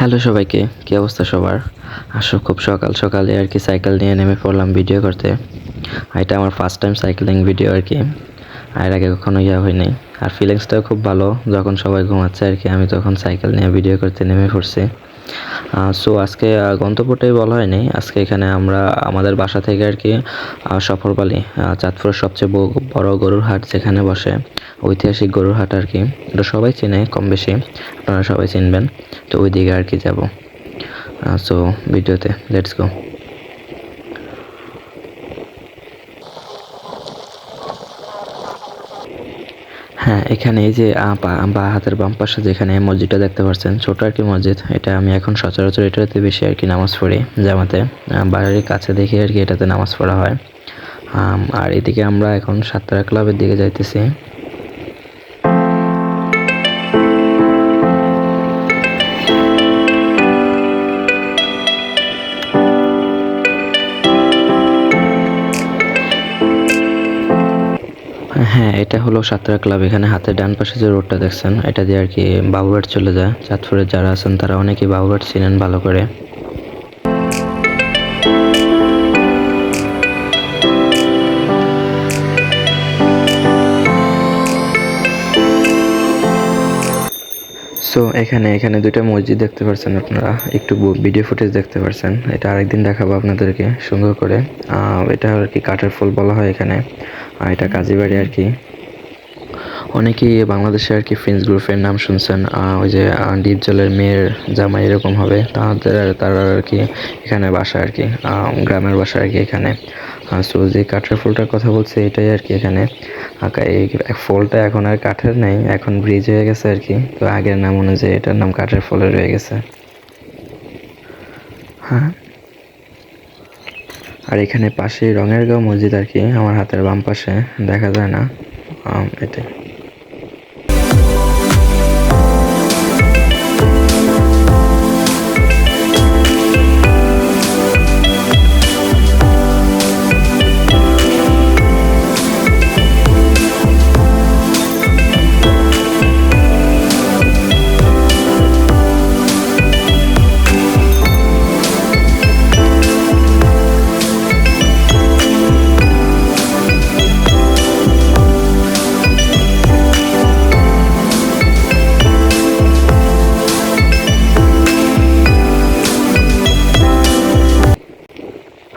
Hello সবাইকে, কী অবস্থা সবার? খুব সকাল সকালে আর কি সাইকেল নিয়ে নেমে পড়লাম ভিডিও করতে। এটা আমার ফার্স্ট টাইম সাইকেলিং ভিডিও আর কি। এর আগে কখনো হয়নি। আর ফিলিংসটাও খুব ভালো, যখন সবাই ঘুমাচ্ছে আর কি আমি তখন সাইকেল নিয়ে ভিডিও করতে নেমে পড়ছি। সো আজকে গন্তব্যটাই বলা হয়নি। আজকে এখানে আমরা আমাদের বাসা থেকে আর কি সফরপালি, চাঁদপুরের সবচেয়ে বড় গরুর হাট যেখানে বসে, ঐতিহাসিক গরুর হাট আর কি। এটা সবাই চেনে কম বেশি, আপনারা সবাই চিনবেন। তো ওই দিকে আর কি যাব। সো ভিডিওতে লেটস গো। হ্যাঁ, এখানে এই যে বা হাতের বাম পাশে যেখানে মসজিদটা দেখতে পাচ্ছেন, ছোট আর কি মসজিদ। এটা আমি এখন সচরাচর এটাতে বেশি আর কি নামাজ পড়ি জামাতে। বাড়ির কাছে দেখে আর কি এটাতে নামাজ পড়া হয়। আর এদিকে আমরা এখন সাতরা ক্লাবের দিকে যাইতেছি। হ্যাঁ, এটা হলো সাতরা ক্লাব। এখানে হাতের ডান পাশে যে রোডটা দেখছেন, এটা দিয়ে আর কি বাবুরহাট চলে যায়। চাঁদপুরের যারা আছেন তারা অনেকেই বাবুরহাট চিনেন ভালো করে। সো এখানে দুইটা মসজিদ দেখতে পাচ্ছেন আপনারা, একটু ভিডিও ফুটেজ দেখতে পাচ্ছেন। এটা আরেকদিন দেখাবো আপনাদেরকে সুন্দর করে। এটা আর কি কাঠের ফুল বলা হয় এখানে। এটা কাজীবাড়ি আর কি। অনেকেই বাংলাদেশে আর কি ফ্রেন্ডস গ্রুপের নাম শুনছেন, ওই যে ডিপ জলের মেয়ের জামাই এরকম হবে, তারা আর কি এখানে বাসা আর কি, গ্রামের বাসা আর কি এখানে। সো যে কাঠের ফুলটার কথা বলছে এটাই আর কি এখানে। এই ফুলটা এখন আর কাঠের নেই, এখন ব্রিজ হয়ে গেছে আর কি। তো আগের নাম অনুযায়ী এটার নাম কাঠের ফুলে রয়ে গেছে। হ্যাঁ, আর এখানে পাশে রঙের গাঁও মসজিদ আর কি, আমার হাতের বাম পাশে, দেখা যায় না এটাই।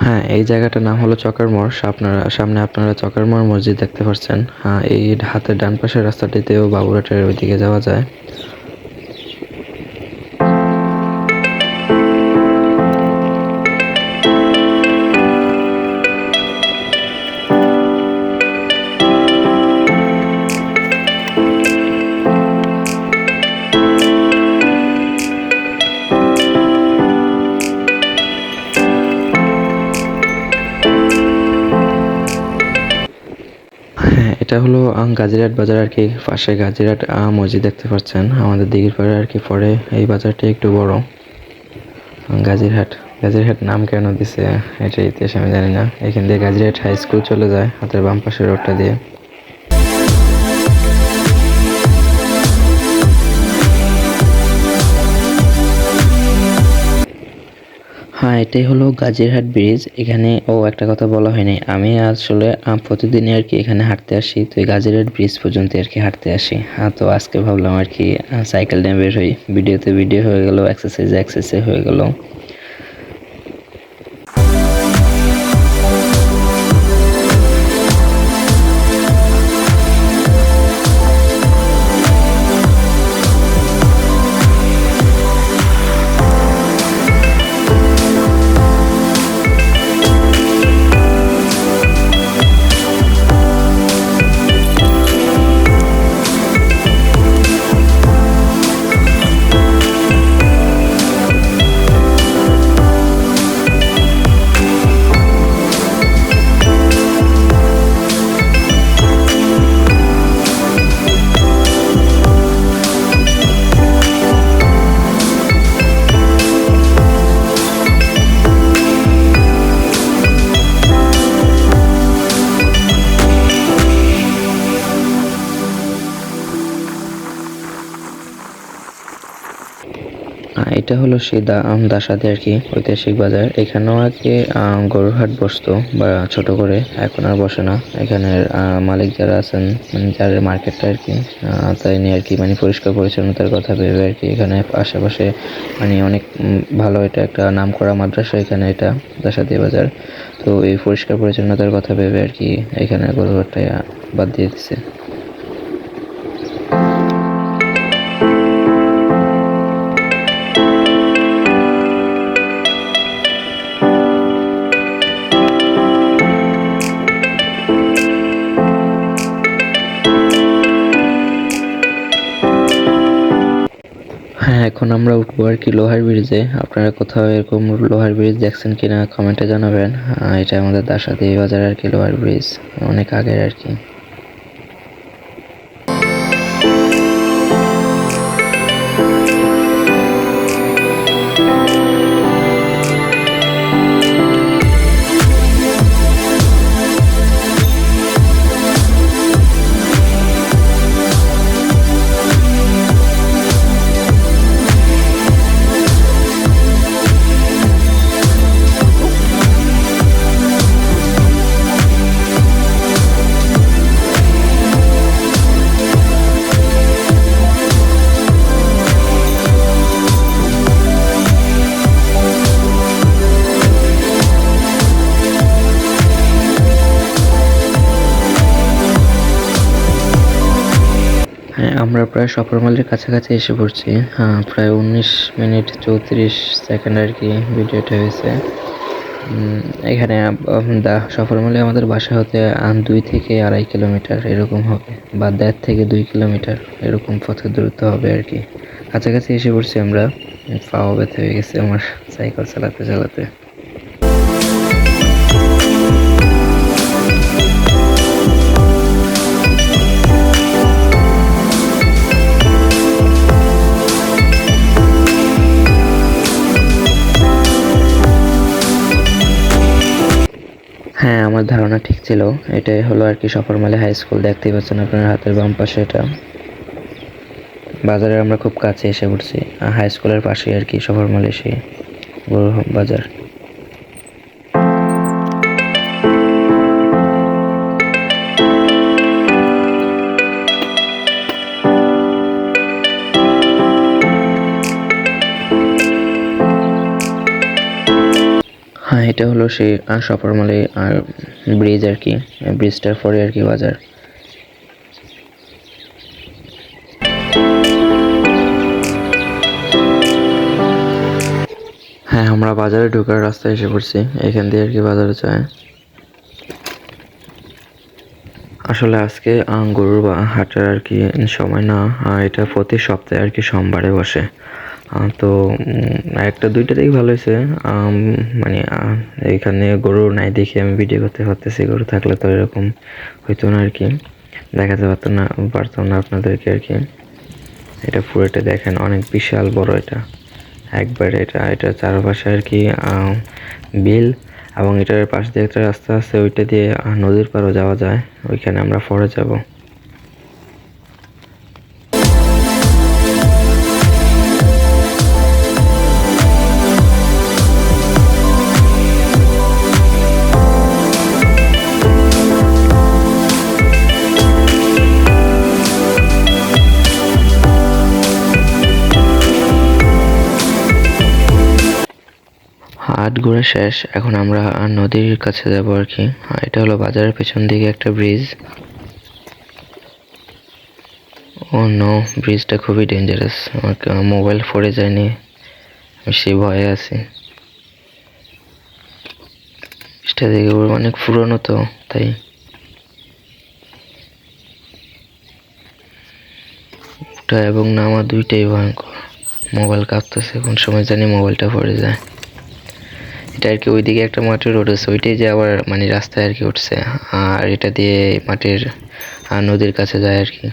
হ্যাঁ, এই জায়গাটার নাম হলো চকের মোড়। সামনে আপনারা চকের মোড় মসজিদ দেখতে পাচ্ছেন। এই হাতের ডান পাশের রাস্তাটিতেও বাবুরহাটের ওইদিকে যাওয়া যায়। হ্যাঁ, এটা হলো গাজীরহাট বাজার আর কি। পাশে গাজীরহাট মসজিদ দেখতে পাচ্ছেন। আমাদের দিঘির পাড়ে আর কি পরে এই বাজারটি একটু বড়। গাজীরহাট নাম কেন দিছে এটা ইতিহাস আমি জানি না। এখান দিয়ে গাজীরহাট হাই স্কুল চলে যায় হাতের বাম পাশের রোডটা দিয়ে। হ্যাঁ, এটাই হলো গাজীরহাট ব্রিজ। এখানে একটা কথা বলা হয়নি, আমি আসলে প্রতিদিনই আর কি এখানে হাঁটতে আসি। তো এই গাজীরহাট ব্রিজ পর্যন্ত আর কি হাঁটতে আসি। তো আজকে ভাবলাম আর কি সাইকেল নিয়ে বের হই। ভিডিওতে ভিডিও হয়ে গেল, এক্সারসাইজ হয়ে গেল। এটা হলো সেই দাসাতে আর কি ঐতিহাসিক বাজার। এখানেও আগে গরুর হাট বসতো বা ছোট করে, এখন আর বসে না। এখানের মালিক যারা আছেন, মানে যার মার্কেটটা আর কি, তাই নিয়ে আর কি মানে পরিষ্কার পরিচ্ছন্নতার কথা ভেবে আর কি এখানে আশেপাশে মানে অনেক ভালো, এটা একটা নামকরা মাদ্রাসা এখানে, এটা দাসাতি বাজার। তো এই পরিষ্কার পরিচ্ছন্নতার কথা ভেবে আর কি এখানে গরুর হাটটা বাদ দিয়ে দিছে। হ্যাঁ, এখন আমরা উঠবো আর কি লোহার ব্রিজে। আপনারা কোথাও এরকম লোহার ব্রিজ দেখছেন কিনা কমেন্টে জানাবেন। এটা আমাদের দাসাতি বাজার আর কি লোহার ব্রিজ, অনেক আগের আর কি। হ্যাঁ, আমরা প্রায় শপিং মলের কাছাকাছি এসে পড়ছি। প্রায় 19 মিনিট 34 সেকেন্ড আর কি ভিডিওটা হয়েছে। এখানে শপিং মলে আমাদের বাসা হতে 2 থেকে 2.5 কিলোমিটার এরকম হবে, বা 1.5 থেকে 2 কিলোমিটার এরকম পথের দূরত্ব হবে আর কি। কাছাকাছি এসে পড়ছি আমরা। পাও ব্যথা হয়ে গেছে আমার সাইকেল চালাতে চালাতে। হ্যাঁ, আমার ধারণা ঠিক ছিল। এটাই হলো আর কি সফরমালী হাই স্কুল, দেখতেই পাচ্ছেন আপনার হাতের বাম পাশে। এটা বাজারে আমরা খুব কাছে এসে পড়ছি, হাই স্কুলের পাশে আর কি সফরমালী সেই গরুর বাজার। হ্যাঁ, এটা হলো সেই সফরমালী আর ব্রিজ আর কি, ব্রিজটার পরে আর কি বাজার। হ্যাঁ, আমরা বাজারে ঢোকার রাস্তায় এসে পড়ছি, এখান দিয়ে আর কি বাজারে যায়। আসলে আজকে গরুর হাটের আর কি সময় না, এটা প্রতি সপ্তাহে আর কি সোমবারে বসে। তো একটা দুইটা দিক ভালো হয়েছে, মানে এখানে গরু নাই দেখে আমি ভিডিও করতে পারতেছি। গরু থাকলে তো এরকম হইতো না আর কি, দেখাতে পারতাম না আপনাদেরকে আর কি। এটা পুরোটা দেখেন, অনেক বিশাল বড় এটা একবারে। এটা চারপাশে আর কি বিল, এবং এটার পাশ দিয়ে একটা রাস্তা আছে, ওইটা দিয়ে নদীর পাড়ও যাওয়া যায়। ওইখানে আমরা পরে যাব। হাট ঘোরা শেষ, এখন আমরা নদীর কাছে যাব আর কি। এটা হলো বাজারের পেছন দিকে একটা ব্রিজ। ও নো, ব্রিজটা খুবই ডেঞ্জারাস। আমার মোবাইল পড়ে যায়নি, আমি সে ভয়ে আছি। ব্রিজটা দেখে অনেক পুরনো তো, তাই ওঠা এবং নামা দুইটাই ভয়ঙ্কর। মোবাইল কাঁপতেছে, কোন সময় জানি মোবাইলটা পড়ে যায়। এটা আর কি ওইদিকে একটা মাটির রোড আছে, ওইটাই যে আবার মানে রাস্তায় আর কি উঠছে, আর এটা দিয়ে মাটির নদীর কাছে যায় আর কি।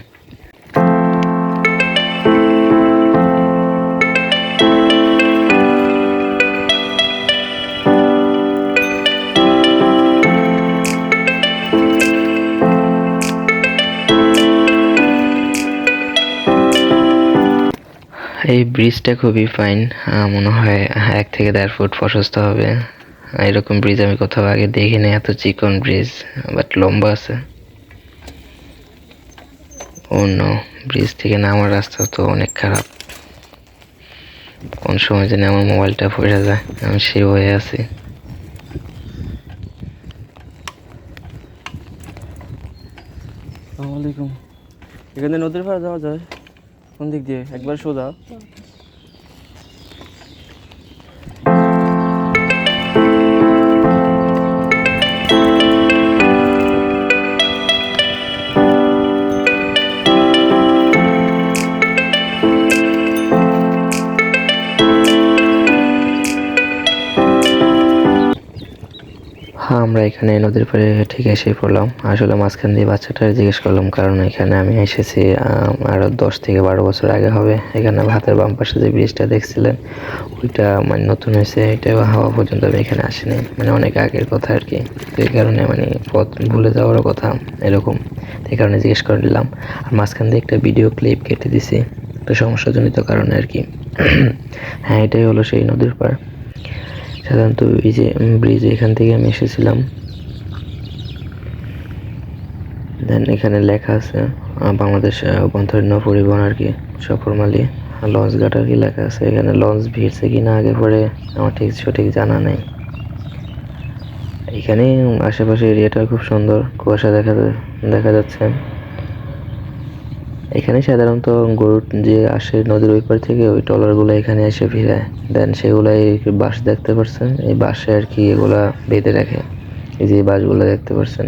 এই ব্রিজটা খুবই ফাইন, মনে হয় 1 থেকে 1.5 ফুট প্রশস্ত হবে। এরকম ব্রিজ আমি কোথাও আগে দেখিনি, এত চিকন ব্রিজ, বাট লম্বা আছে। ও নো, ব্রিজ থেকে নামার রাস্তা তো অনেক খারাপ। কোন সময় জানি আমার মোবাইলটা পড়ে যায়, আমি সেই হয়ে আছি। আসসালামু আলাইকুম। এখানে নদীর পাড়ে যাওয়া যায় কোন দিক দিয়ে? একবার সোজা। হ্যাঁ, আমরা এখানে নদীর পাড়ে ঠিক এসে পড়লাম। আসলে মাঝখান দিয়ে বাচ্চাটা জিজ্ঞেস করলাম, কারণ এখানে আমি এসেছি আরো 10 থেকে 12 বছর আগে হবে। এখানে ভাতের বাম পাশে যে ব্রিজটা দেখছিলেন, ওইটা মানে নতুন হয়েছে, এটা হাওয়া পর্যন্ত আমি এখানে আসিনি, মানে অনেক আগের কথা আর কি। তো এই কারণে মানে পথ ভুলে যাওয়ারও কথা এরকম, এই কারণে জিজ্ঞেস করে নিলাম। আর মাঝখান দিয়ে একটা ভিডিও ক্লিপ কেটে দিছি, একটা সমস্যাজনিত কারণে আর কি। হ্যাঁ, এটাই হলো সেই নদীর পাড়। সাধারণত এই যে ব্রিজ, এখান থেকে আমি এসেছিলাম। দেন এখানে লেখা আছে বাংলাদেশ অভ্যন্তরীণ পরিবহন আর কি, সফরমালী লঞ্চ ঘাট আর কি লেখা আছে। এখানে লঞ্চ ভিড়ছে কিনা আগে পরে আমার ঠিক সঠিক জানা নেই। এখানে আশেপাশে এরিয়াটা খুব সুন্দর, কুয়াশা দেখা যাচ্ছে। এখানে সাধারণত গরু যে আসে নদীর ওই পার থেকে, ওই ট্রলারগুলো এখানে এসে ভিড়ায়। দেন সেগুলাই বাঁশ দেখতে পাচ্ছেন, এই বাঁশে আর কি এগুলা বেঁধে রাখে। এই যে বাঁশগুলো দেখতে পাচ্ছেন,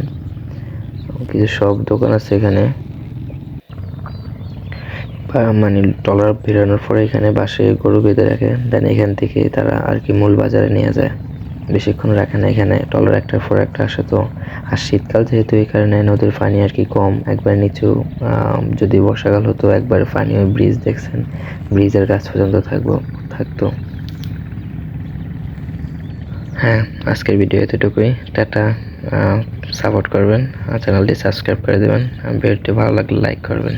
কিছু সব দোকান আছে এখানে। মানে ট্রলার ভিড়ানোর পরে এখানে বাঁশে গরু বেঁধে রাখে, দেন এখান থেকে তারা আর কি মূল বাজারে নিয়ে যায়। বেশিক্ষণ রাখে না এখানে, ট্রলার একটার পর একটা আসে তো। আর শীতকাল যেহেতু, এই কারণে নদীর পানি আর কি কম, একবার নিচু। যদি বর্ষাকাল হতো, একবার পানি ওই ব্রিজ দেখছেন, ব্রিজের কাছ পর্যন্ত থাকতো। হ্যাঁ, আজকের ভিডিও এতটুকুই। টাটা। সাপোর্ট করবেন, চ্যানেলটি সাবস্ক্রাইব করে দেবেন, ভিডিওটি ভালো লাগলে লাইক করবেন।